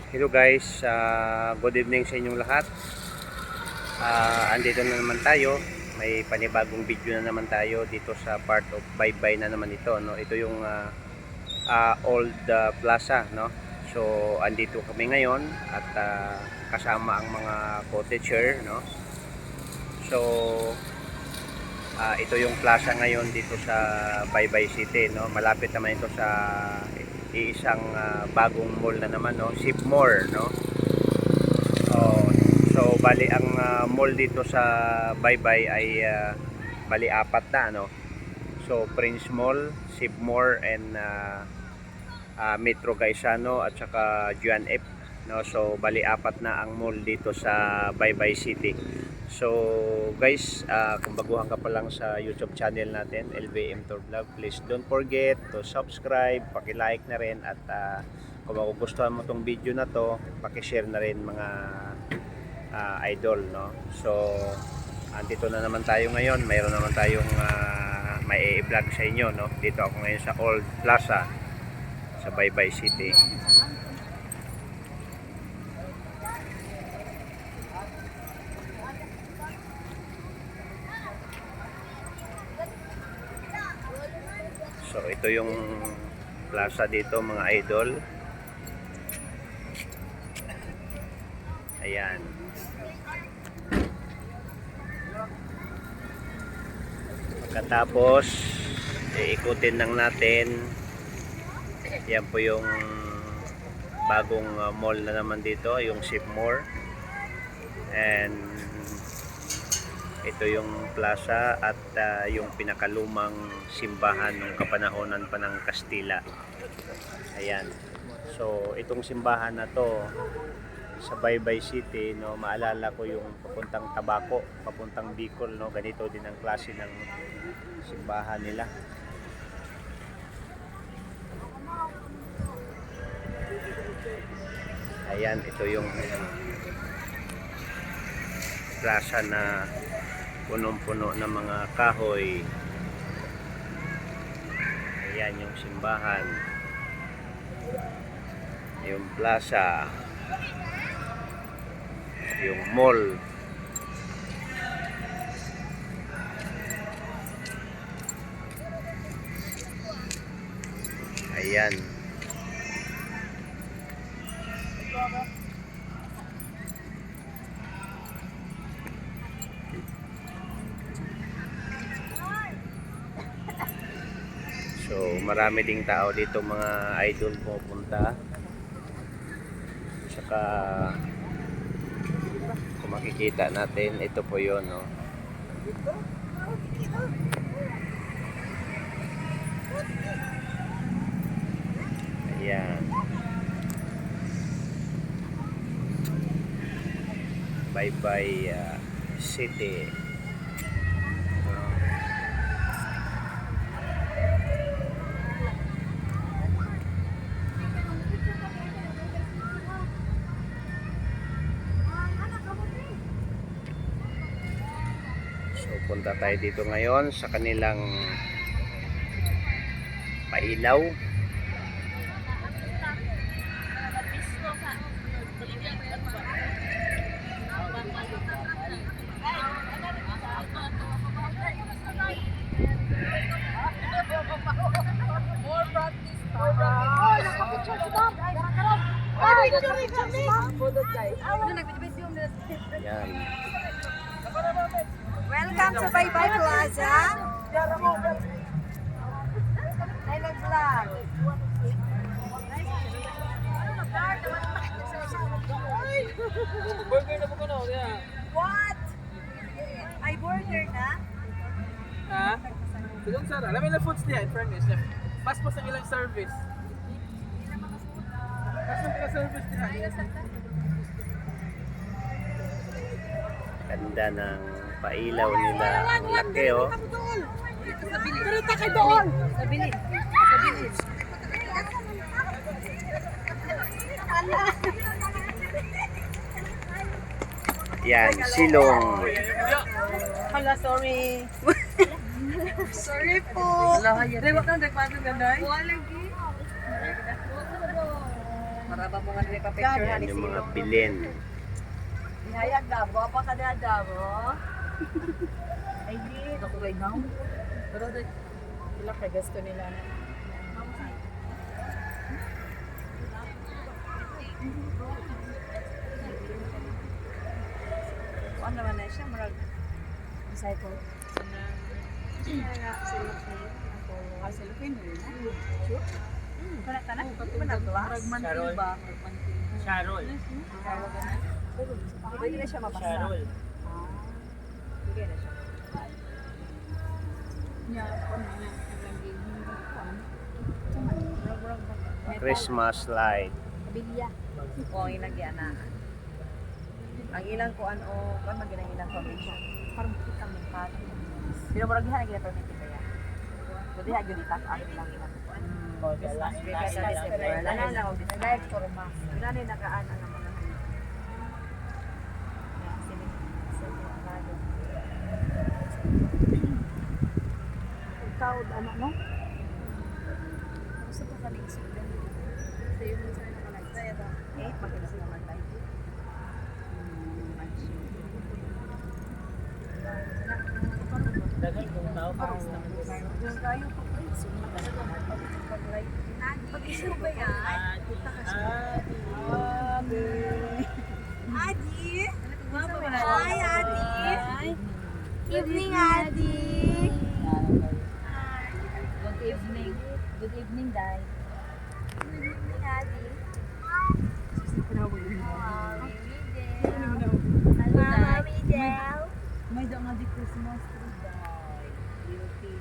Hello guys, good evening sa inyong lahat. Andito na naman tayo. May panibagong video na naman tayo dito sa part of Baybay na naman ito, no? Ito yung old plaza, no? So andito kami ngayon at kasama ang mga cottager, no? So ito yung plaza ngayon dito sa Baybay City, no? Malapit naman ito sa isang bagong mall na naman, no? Shipmore, no? So bali ang mall dito sa Baybay ay bali apat na, no? So Prince Mall, Shipmore, and Metro Gaisano at saka Juan F, no? So bali apat na ang mall dito sa Baybay City. So guys, kung baguhan ka pa lang sa YouTube channel natin, LVM Tour Vlog, please don't forget to subscribe, paki-like na rin, at kung magugustuhan mo tong video na to, paki-share na rin mga idol, no? So andito na naman tayo ngayon, mayroon naman tayong may i-vlog sa inyo, no? Dito ako ngayon sa Old Plaza sa Baybay City. So ito yung plaza dito mga idol. Ayan. Pagkatapos iikutin lang natin. Yan po yung bagong mall na naman dito, yung Shipmore. And ito yung plaza at yung pinakalumang simbahan ng kapanahonan pa ng Kastila. Ayan. So itong simbahan na to sa Baybay City, no, maalala ko yung papuntang Tabaco, papuntang Bicol, no, ganito din ang klase ng simbahan nila. Ayan, ito yung plaza na punong-puno ng mga kahoy. Ayan yung simbahan, yung plaza, yung mall. Ayan. So marami ding tao dito mga idol pupunta. Saka kung makikita natin, ito po yun, no? Ayan. Baybay City. So punta tayo dito ngayon sa kanilang pailaw. Yan. Welcome sa Baybay Plaza. Ay, nag-vlog. Burger na po ko na. What? Ay, burger na? Ha? Sigong sara. Alam mo na foods niya, in fairness. Paspas ang ilang service. Paspas ang service niya. Ganda ng pailaw nila. Ang laki, oh. Turita kay doon. Sa bilid. Sa bilid. Yan, silong. Hala, sorry. Sorry po. Hala, hayari. Wala kang nagpasok ka, Day? Wala lagi. Baba mo nga rin pa-picture Yan ni yung mga Silo. bilin. Ihayag na, guwapa ka na mo. Ay, di. Ako right now. Pero sila kay gasto nila na. Kuan naman na siya, marag recycle. Sharol. Sharol. Pwede na siya mabasa. Sharol. Pwede na siya. Christmas light. Kabilya. O, ang ilang na. Ang ilang kuan o kuan magilang ilang permission. Parang kita mo ka. Pero murag diha nagila permission kaya. So diha gyud itas ang ilang ilang kuan. Wala na og display for mas. Wala na nakaan ang mga ikaw, ano, no? Gusto pa ka din sudan. Sa iyo mo sa nakalagay, ito. 8, magilas naman tayo. Dagan kung tao pa. Yung kayo po, pag-issue ba yan? Punta ka siya. Adi! Hi, Adi! Evening, Adi! Good evening. Good evening, Day. Good evening, Adi! Mami Del! May daw nga di Christmas tree, Day. Beauty.